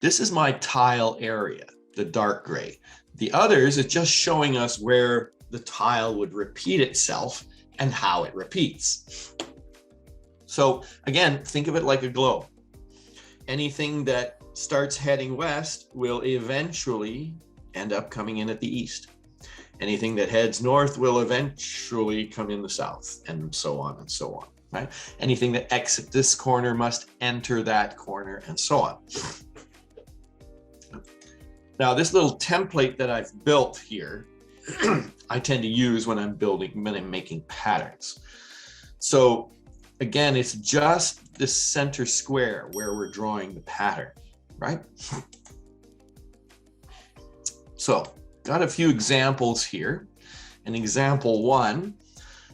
This is my tile area, the dark gray. The others is just showing us where the tile would repeat itself and how it repeats. So again, think of it like a globe. Anything that starts heading west will eventually end up coming in at the east. Anything that heads north will eventually come in the south, and so on and so on, right? Anything that exits this corner must enter that corner, and so on. Now, this little template that I've built here, I tend to use when I'm making patterns. So again, it's just the center square where we're drawing the pattern, right? So got a few examples here. In example 1,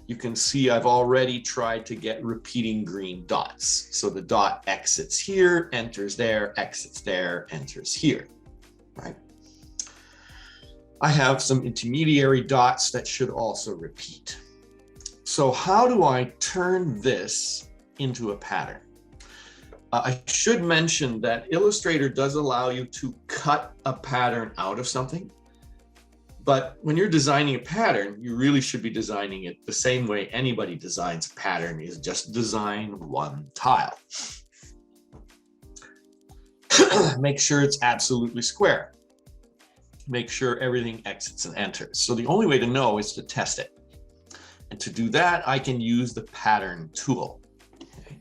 you can see I've already tried to get repeating green dots. So the dot exits here, enters there, exits there, enters here, right? I have some intermediary dots that should also repeat. So how do I turn this into a pattern? I should mention that Illustrator does allow you to cut a pattern out of something. But when you're designing a pattern, you really should be designing it the same way anybody designs a pattern, is just design one tile. Make sure it's absolutely square. Make sure everything exits and enters. So the only way to know is to test it. And to do that, I can use the pattern tool. Okay.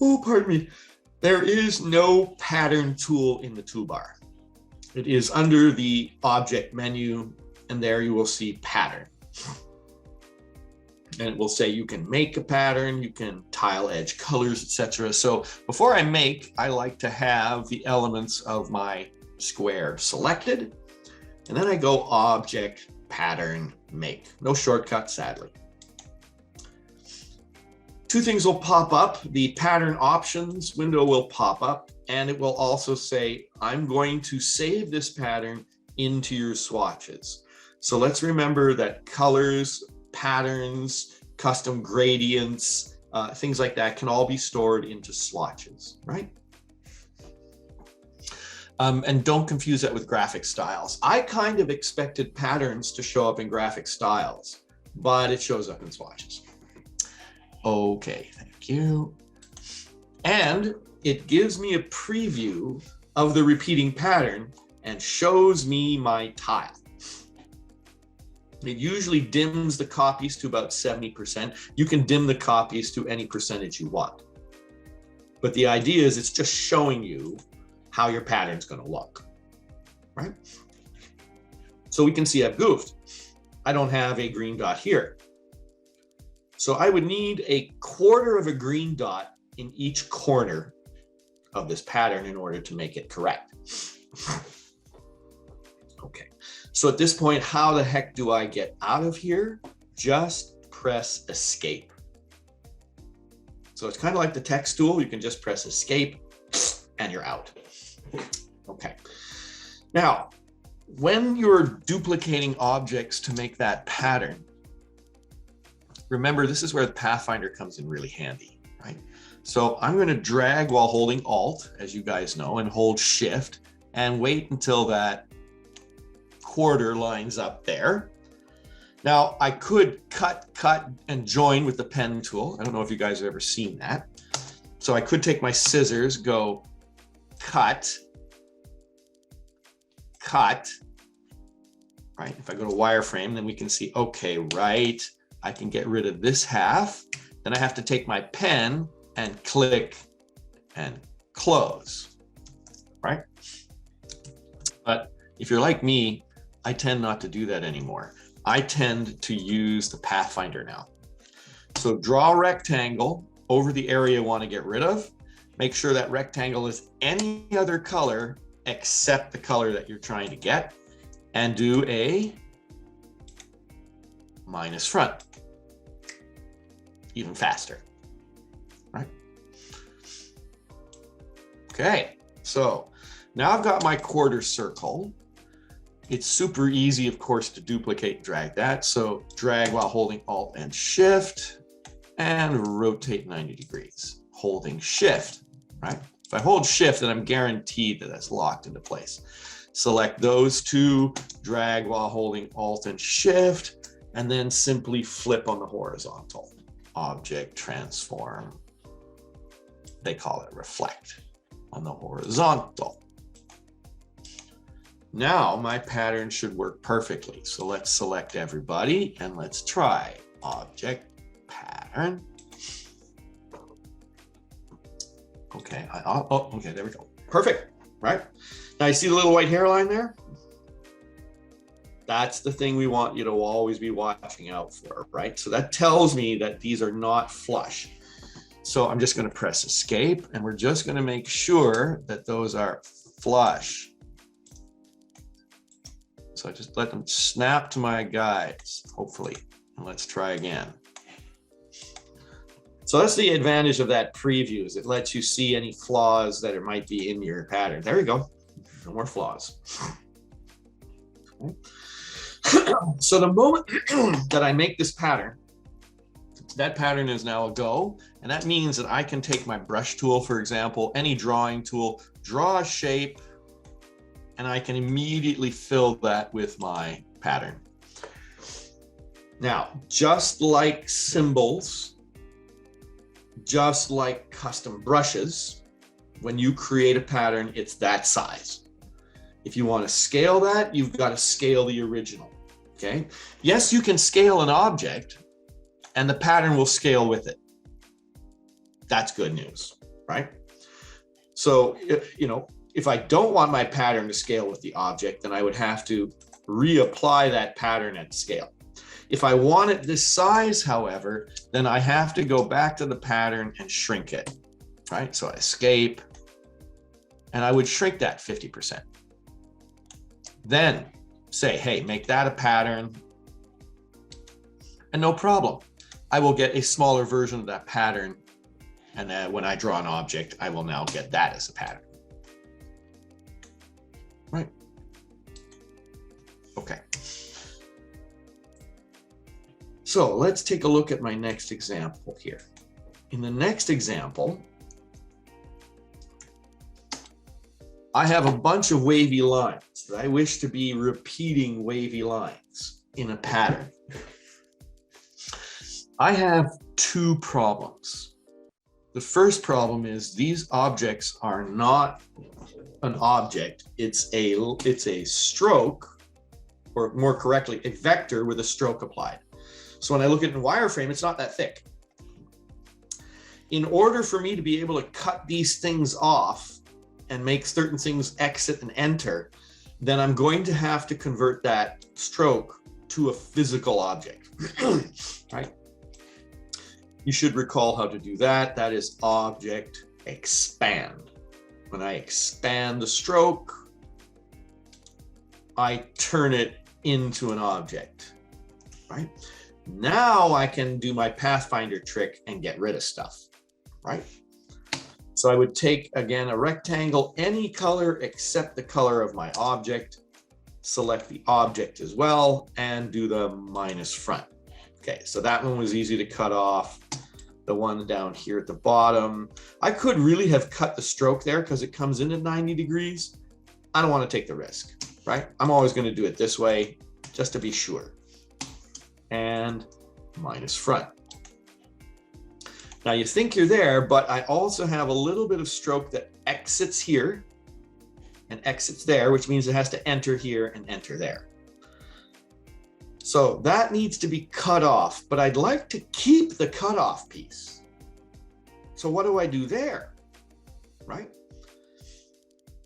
Oh, pardon me. There is no pattern tool in the toolbar. It is under the object menu, and there you will see pattern. And it will say you can make a pattern, you can tile edge colors, etc. So before I make, I like to have the elements of my square selected, and then I go object, pattern, make. No shortcut, sadly. Two things will pop up. The pattern options window will pop up, and it will also say, I'm going to save this pattern into your swatches. So let's remember that colors, patterns, custom gradients, things like that can all be stored into swatches, right? And don't confuse that with graphic styles. I kind of expected patterns to show up in graphic styles, but it shows up in swatches. Okay, thank you. And it gives me a preview of the repeating pattern and shows me my tile. It usually dims the copies to about 70%. You can dim the copies to any percentage you want. But the idea is it's just showing you how your pattern's going to look, right? So we can see I've goofed. I don't have a green dot here. So I would need a quarter of a green dot in each corner of this pattern in order to make it correct. Okay, so at this point, how the heck do I get out of here? Just press escape. So it's kind of like the text tool. You can just press escape and you're out. Okay. Now, when you're duplicating objects to make that pattern, remember, this is where the Pathfinder comes in really handy, right? So I'm going to drag while holding Alt, as you guys know, and hold Shift and wait until that quarter lines up there. Now, I could cut, and join with the pen tool. I don't know if you guys have ever seen that. So I could take my scissors, go cut, right? If I go to wireframe, then we can see, okay, right, I can get rid of this half. Then I have to take my pen and click and close, right? But if you're like me, I tend not to do that anymore. I tend to use the Pathfinder now. So draw a rectangle over the area you want to get rid of. Make sure that rectangle is any other color except the color that you're trying to get, and do a minus front. Even faster, right? Okay, so now I've got my quarter circle. It's super easy, of course, to duplicate and drag that. So drag while holding Alt and Shift and rotate 90 degrees, holding Shift, right? If I hold shift, then I'm guaranteed that that's locked into place. Select those two, drag while holding alt and shift, and then simply flip on the horizontal. Object transform. They call it reflect on the horizontal. Now my pattern should work perfectly. So let's select everybody and let's try object pattern. Okay, okay, there we go. Perfect, right? Now you see the little white hairline there? That's the thing we want you to always be watching out for, right? So that tells me that these are not flush. So I'm just going to press escape and we're just going to make sure that those are flush. So I just let them snap to my guides, hopefully. And let's try again. So that's the advantage of that preview, is it lets you see any flaws that it might be in your pattern. There you go. No more flaws. So the moment that I make this pattern, that pattern is now a go. And that means that I can take my brush tool, for example, any drawing tool, draw a shape, and I can immediately fill that with my pattern. Now, just like symbols, just like custom brushes, when you create a pattern, it's that size. If you want to scale that, you've got to scale the original, okay? Yes, you can scale an object and the pattern will scale with it. That's good news, right? So, if I don't want my pattern to scale with the object, then I would have to reapply that pattern at scale. If I want it this size, however, then I have to go back to the pattern and shrink it, right? So I escape, and I would shrink that 50%. Then say, hey, make that a pattern, and no problem. I will get a smaller version of that pattern, and then when I draw an object, I will now get that as a pattern. Right? Okay. So let's take a look at my next example here. In the next example, I have a bunch of wavy lines that I wish to be repeating wavy lines in a pattern. I have two problems. The first problem is these objects are not an object. It's a stroke, or more correctly, a vector with a stroke applied. So when I look at it in wireframe, it's not that thick. In order for me to be able to cut these things off and make certain things exit and enter, then I'm going to have to convert that stroke to a physical object, right? You should recall how to do that. That is object expand. When I expand the stroke, I turn it into an object, right? Now I can do my Pathfinder trick and get rid of stuff, right? So I would take, again, a rectangle, any color except the color of my object, select the object as well, and do the minus front. Okay, so that one was easy to cut off. The one down here at the bottom, I could really have cut the stroke there because it comes in at 90 degrees. I don't want to take the risk, right? I'm always going to do it this way just to be sure. And minus front. Now you think you're there, but I also have a little bit of stroke that exits here and exits there, which means it has to enter here and enter there. So that needs to be cut off, but I'd like to keep the cutoff piece. So what do I do there, right?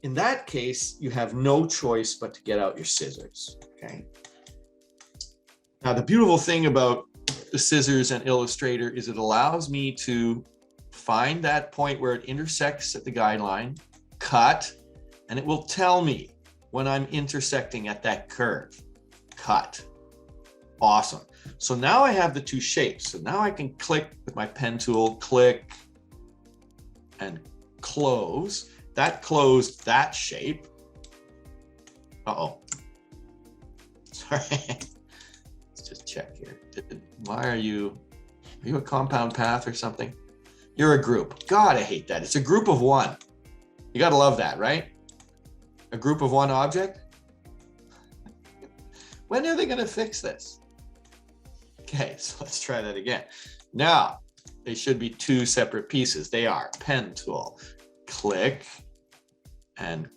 In that case, you have no choice but to get out your scissors, okay? Now, the beautiful thing about the scissors and Illustrator is it allows me to find that point where it intersects at the guideline, cut, and it will tell me when I'm intersecting at that curve, cut. Awesome. So now I have the two shapes. So now I can click with my pen tool, click and close. That closed that shape. Uh-oh. Sorry. Let's just check here. Why are you a compound path or something? You're a group. God, I hate that. It's a group of one. You got to love that, right? A group of one object. When are they going to fix this? Okay, so let's try that again. Now, they should be two separate pieces. They are pen tool, click, and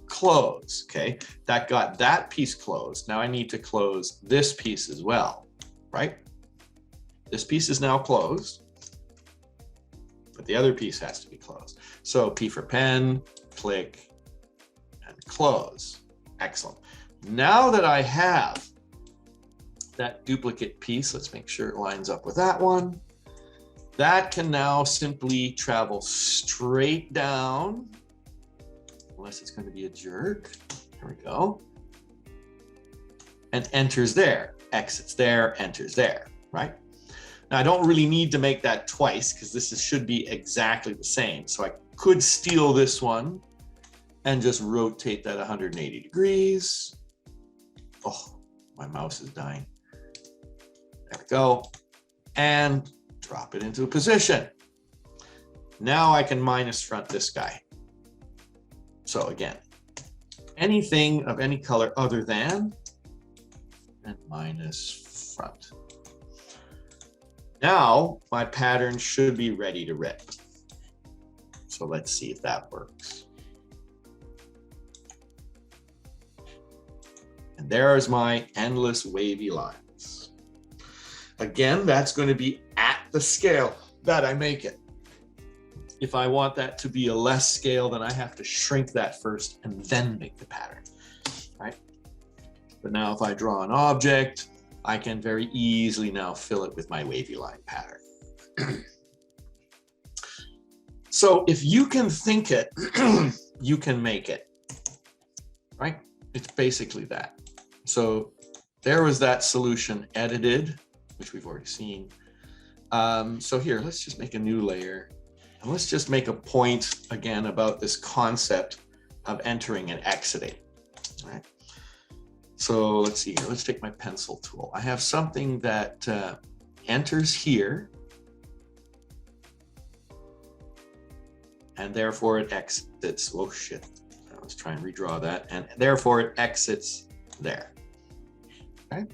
close. Okay, that got that piece closed. Now I need to close this piece as well, right? This piece is now closed, but the other piece has to be closed. So P for pen, click, and close. Excellent. Now that I have that duplicate piece, let's make sure it lines up with that one. That can now simply travel straight down, unless it's going to be a jerk. There we go. And enters there, exits there, enters there, right? Now I don't really need to make that twice because this should be exactly the same. So I could steal this one and just rotate that 180 degrees. Oh, my mouse is dying. There we go. And drop it into a position. Now I can minus front this guy. So again, anything of any color other than, and minus front. Now my pattern should be ready to rip. So let's see if that works. And there's my endless wavy lines. Again, that's going to be at the scale that I make it. If I want that to be a less scale, then I have to shrink that first and then make the pattern, right? But now if I draw an object, I can very easily now fill it with my wavy line pattern. So if you can think it, you can make it, right? It's basically that. So there was that solution edited, which we've already seen. So here, let's just make a new layer. And let's just make a point again about this concept of entering and exiting, right? So let's see here, let's take my pencil tool. I have something that enters here, and therefore it exits. Oh shit, let's try and redraw that. And therefore it exits there, okay?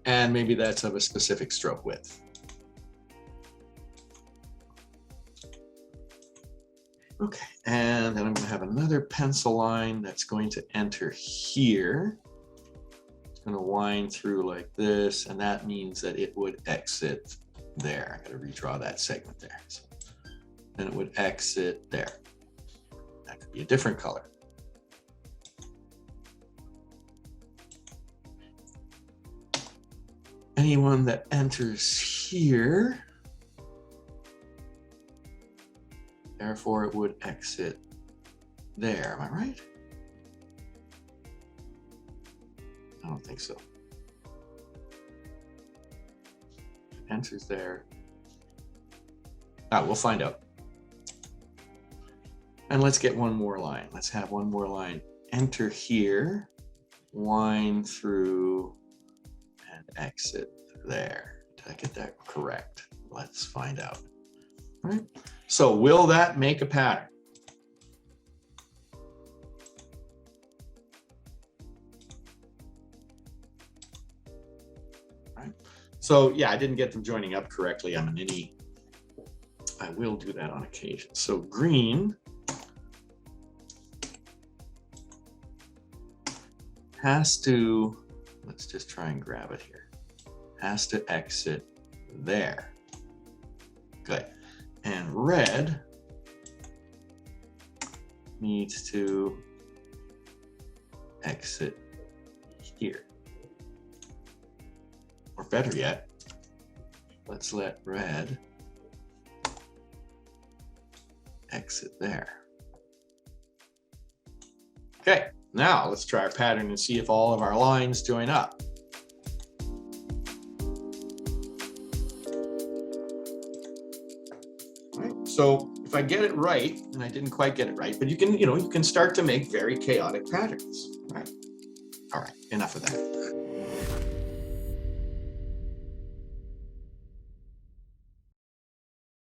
And maybe that's of a specific stroke width. Okay, and then I'm going to have another pencil line that's going to enter here. It's going to wind through like this, and that means that it would exit there. I got to redraw that segment there. So then it would exit there. That could be a different color. Anyone that enters here, therefore it would exit there. Am I right? I don't think so. It enters there. We'll find out. And let's get one more line. Let's have one more line. Enter here, wind through, and exit there. Did I get that correct? Let's find out. All right. So will that make a pattern? All right. So yeah, I didn't get them joining up correctly. I'm an innie. I will do that on occasion. So green has to, let's just try and grab it here, has to exit there. Good. And red needs to exit here. Or better yet, let's let red exit there. Okay, now let's try our pattern and see if all of our lines join up. All right, so if I get it right, and I didn't quite get it right, but you can start to make very chaotic patterns. All right, enough of that.